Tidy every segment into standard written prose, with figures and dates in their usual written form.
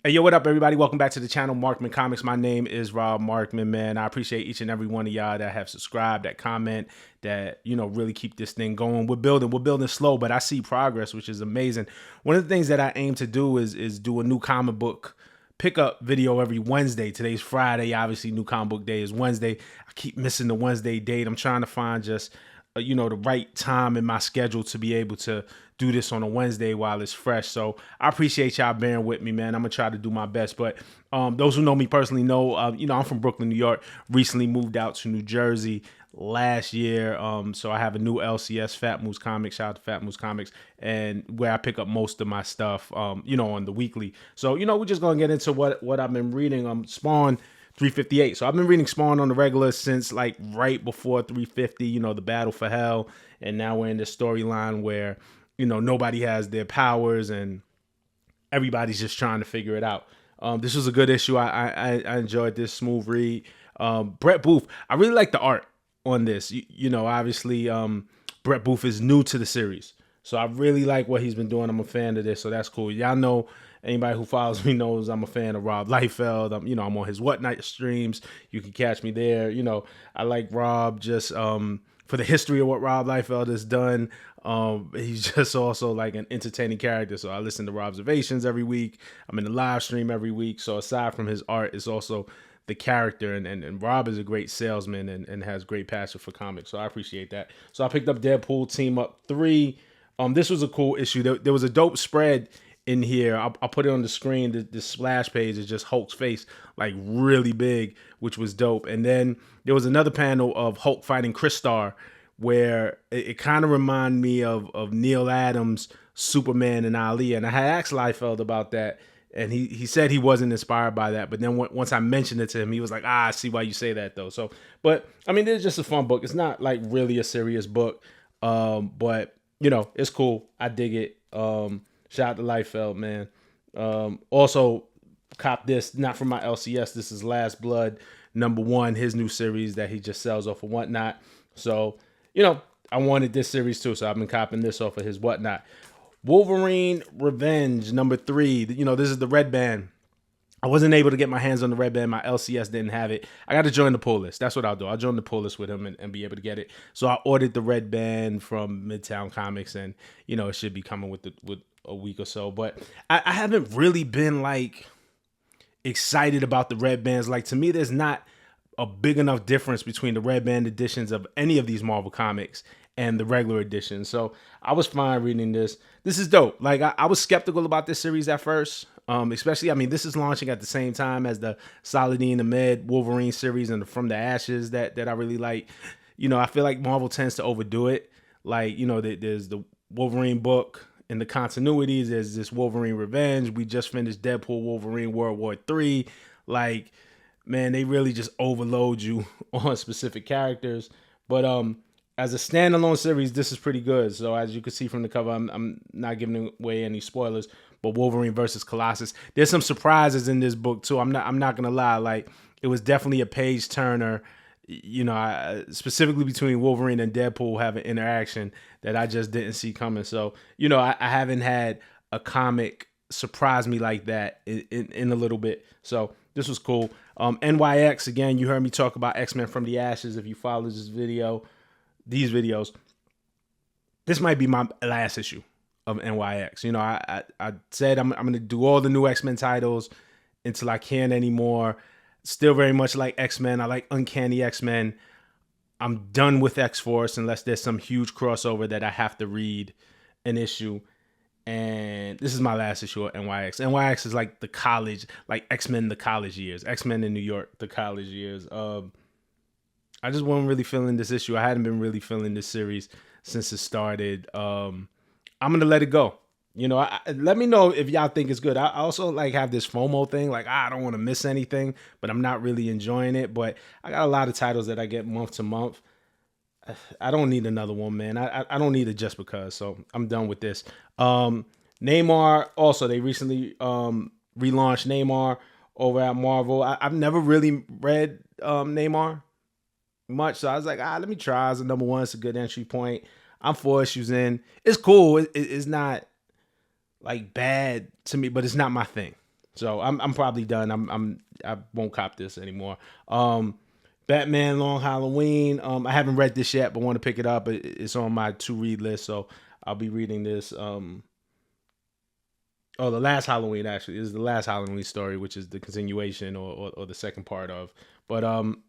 Hey, yo, what up, everybody? Welcome back to the channel, Markman Comics. My name is Rob Markman, man. I appreciate each and every one of y'all that have subscribed, that comment, that, really keep this thing going. We're building slow, but I see progress, which is amazing. One of the things that I aim to do is do a new comic book pickup video every Wednesday. Today's Friday. Obviously, new comic book day is Wednesday. I keep missing the Wednesday date. I'm trying to find just the right time in my schedule to be able to do this on a Wednesday while it's fresh. So I appreciate y'all bearing with me, man. I'm gonna try to do my best. But those who know me personally know, I'm from Brooklyn, New York. Recently moved out to New Jersey last year. So I have a new LCS, Fat Moose Comics. Shout out to Fat Moose Comics, and where I pick up most of my stuff, on the weekly. So we're just gonna get into what I've been reading. Spawn 358. So I've been reading Spawn on the regular since like right before 350, the Battle for Hell. And now we're in this storyline where, nobody has their powers and everybody's just trying to figure it out. This was a good issue. I enjoyed this, smooth read. Brett Booth, I really like the art on this. Obviously, Brett Booth is new to the series. So I really like what he's been doing. I'm a fan of this, so that's cool. Y'all know, anybody who follows me knows I'm a fan of Rob Liefeld. I'm on his Whatnot streams. You can catch me there. I like Rob just for the history of what Rob Liefeld has done. He's just also like an entertaining character. So I listen to Rob's Observations every week. I'm in the live stream every week. So aside from his art, it's also the character, and Rob is a great salesman and has great passion for comics. So I appreciate that. So I picked up Deadpool Team-Up 3. This was a cool issue. There was a dope spread in here. I'll put it on the screen. The splash page is just Hulk's face, like really big, which was dope. And then there was another panel of Hulk fighting Crystar, where it kind of reminded me of Neil Adams' Superman and Ali. And I had asked Liefeld about that, and he said he wasn't inspired by that. But then once I mentioned it to him, he was like, I see why you say that, though. So, but I mean, it's just a fun book. It's not like really a serious book, but it's cool. I dig it. Shout out to Liefeld, man. Also, cop this, not from my LCS. This is Last Blood #1, his new series that he just sells off of Whatnot. So, I wanted this series too, so I've been copping this off of his Whatnot. Wolverine Revenge #3. This is the red band. I wasn't able to get my hands on the red band. My LCS didn't have it. I got to join the pull list. That's what I'll do. I'll join the pull list with him and be able to get it. So I ordered the red band from Midtown Comics, and it should be coming with a week or so. But I haven't really been like excited about the red bands. Like, to me, there's not a big enough difference between the red band editions of any of these Marvel comics and the regular edition. So I was fine reading this. This is dope. Like, I was skeptical about this series at first. Especially, I mean, this is launching at the same time as the Saladin Ahmed Wolverine series and the From the Ashes that I really like. I feel like Marvel tends to overdo it. Like, there's the Wolverine book in the continuities. There's this Wolverine Revenge. We just finished Deadpool Wolverine World War III. Like, man, they really just overload you on specific characters. But as a standalone series, this is pretty good. So as you can see from the cover, I'm not giving away any spoilers. But Wolverine versus Colossus, there's some surprises in this book too. I'm not gonna lie. Like, it was definitely a page turner. Specifically between Wolverine and Deadpool have an interaction that I just didn't see coming. So I haven't had a comic surprise me like that in a little bit. So this was cool. NYX, again, you heard me talk about X-Men from the Ashes. If you follow these videos, this might be my last issue of NYX. I said I'm going to do all the new X-Men titles until I can't anymore. Still very much like X-Men. I like Uncanny X-Men. I'm done with X-Force unless there's some huge crossover that I have to read an issue. And this is my last issue of NYX. NYX is like the college, like X-Men the college years. X-Men in New York, the college years. I just wasn't really feeling this issue. I hadn't been really feeling this series since it started. I'm going to let it go. Let me know if y'all think it's good. I also like have this FOMO thing. Like, I don't want to miss anything, but I'm not really enjoying it. But I got a lot of titles that I get month to month. I don't need another one, man. I don't need it just because. So I'm done with this. Namor, also, they recently relaunched Namor over at Marvel. I've never really read Namor much. So I was like, let me try as a #1. It's a good entry point. I'm 4 issues in. It's cool. It's not like bad to me, but it's not my thing. So I'm probably done. I won't cop this anymore. Batman Long Halloween. I haven't read this yet, but want to pick it up. It's on my to read list, so I'll be reading this. Oh, the last Halloween actually is the last Halloween story, which is the continuation or the second part of. But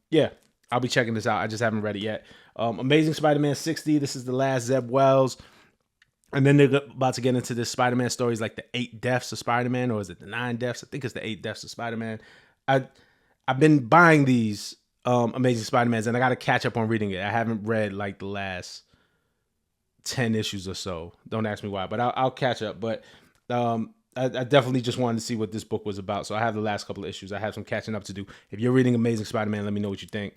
yeah, I'll be checking this out. I just haven't read it yet. Amazing Spider-Man 60. This is the last Zeb Wells. And then they're about to get into this Spider-Man stories, like the 8 deaths of Spider-Man, or is it the 9 deaths? I think it's the 8 deaths of Spider-Man. I've been buying these Amazing Spider-Mans, and I got to catch up on reading it. I haven't read like the last 10 issues or so. Don't ask me why, but I'll catch up. But I definitely just wanted to see what this book was about. So I have the last couple of issues. I have some catching up to do. If you're reading Amazing Spider-Man, let me know what you think.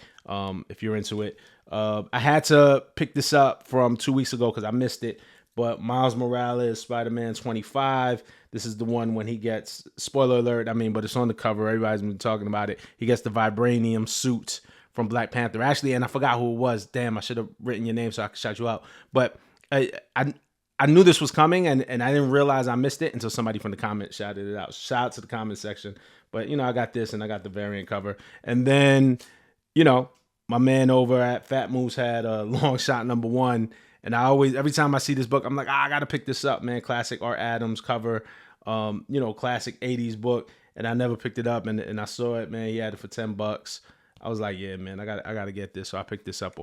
If you're into it. I had to pick this up from 2 weeks ago because I missed it. But Miles Morales, Spider-Man 25. This is the one when he gets, spoiler alert, but it's on the cover. Everybody's been talking about it. He gets the vibranium suit from Black Panther. Actually, and I forgot who it was. Damn, I should have written your name so I could shout you out. But I knew this was coming, and I didn't realize I missed it until somebody from the comments shouted it out. Shout out to the comment section. But, I got this, and I got the variant cover. And then, my man over at Fat Moose had a Longshot #1. And every time I see this book, I'm like, I got to pick this up, man. Classic Art Adams cover, classic 80s book. And I never picked it up. And I saw it, man. He had it for $10. I was like, yeah, man, I got to get this. So I picked this up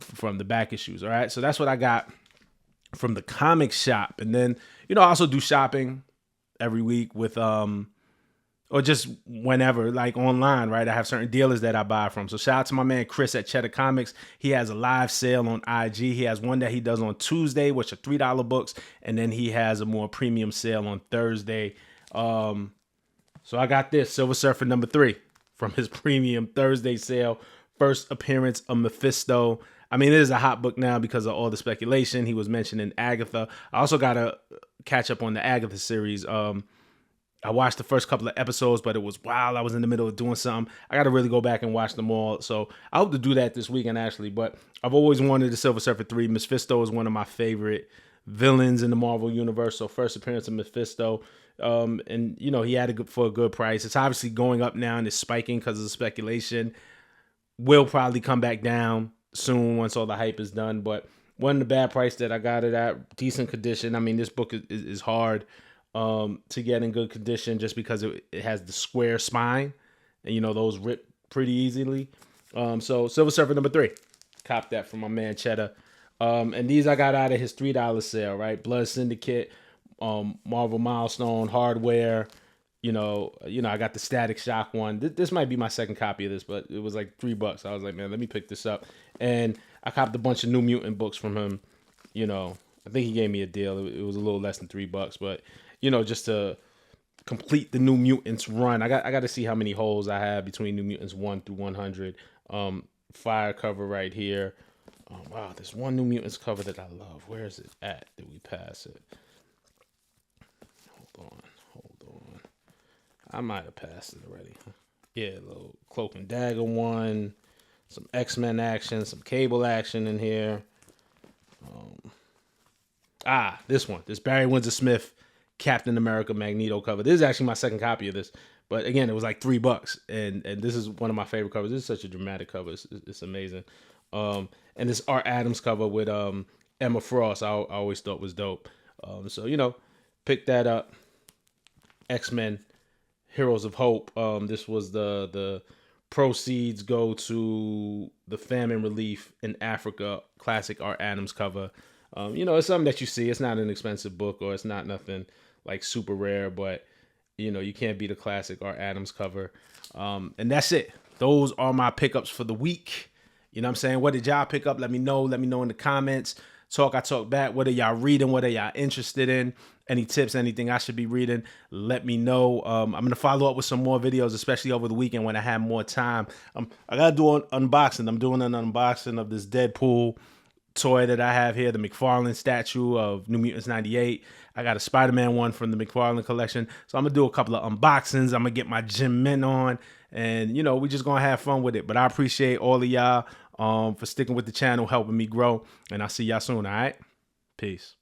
from the back issues. All right. So that's what I got from the comic shop. And then, I also do shopping every week with, or just whenever, like online, right? I have certain dealers that I buy from. So shout out to my man Chris at Cheddar Comics. He has a live sale on IG. He has one that he does on Tuesday, which are $3 books. And then he has a more premium sale on Thursday. So I got this, Silver Surfer #3 from his premium Thursday sale. First appearance of Mephisto. It is a hot book now because of all the speculation. He was mentioning Agatha. I also got to catch up on the Agatha series. I watched the first couple of episodes, but it was wild. I was in the middle of doing something. I got to really go back and watch them all. So I hope to do that this weekend, actually. But I've always wanted the Silver Surfer 3. Mephisto is one of my favorite villains in the Marvel Universe. So first appearance of Mephisto. And, he had it for a good price. It's obviously going up now and it's spiking because of the speculation. Will probably come back down soon once all the hype is done. But wasn't a bad price that I got it at. Decent condition. This book is hard to get in good condition just because it has the square spine and those rip pretty easily. So Silver Surfer #3, cop that from my man Cheddar. And these I got out of his $3 sale, right? Blood Syndicate, Marvel Milestone, Hardware. I got the Static Shock one. This might be my second copy of this, but it was like $3. I was like, man, let me pick this up. And I copped a bunch of New Mutant books from him. I think he gave me a deal. It was a little less than $3, but just to complete the New Mutants run. I got to see how many holes I have between New Mutants 1 through 100. Fire cover right here. Wow, there's one New Mutants cover that I love. Where is it at? Did we pass it? Hold on. I might have passed it already. Yeah, a little Cloak and Dagger one. Some X-Men action. Some Cable action in here. This one. This Barry Windsor Smith Captain America Magneto cover. This is actually my second copy of this. But again, it was like $3. And this is one of my favorite covers. This is such a dramatic cover. It's amazing. And this Art Adams cover with Emma Frost, I always thought was dope. So, pick that up. X-Men Heroes of Hope. This was the proceeds go to the famine relief in Africa. Classic Art Adams cover. It's something that you see. It's not an expensive book or it's not nothing like super rare, but you can't beat a classic Art Adams cover. And that's it. Those are my pickups for the week. You know what I'm saying? What did y'all pick up? Let me know. Let me know in the comments. I talk back. What are y'all reading? What are y'all interested in? Any tips, anything I should be reading? Let me know. I'm going to follow up with some more videos, especially over the weekend when I have more time. I got to do an unboxing. I'm doing an unboxing of this Deadpool toy that I have here, the McFarlane statue of New Mutants 98. I got a Spider-Man one from the McFarlane collection. So I'm going to do a couple of unboxings. I'm going to get my gym men on. And, we just going to have fun with it. But I appreciate all of y'all for sticking with the channel, helping me grow. And I'll see y'all soon, all right? Peace.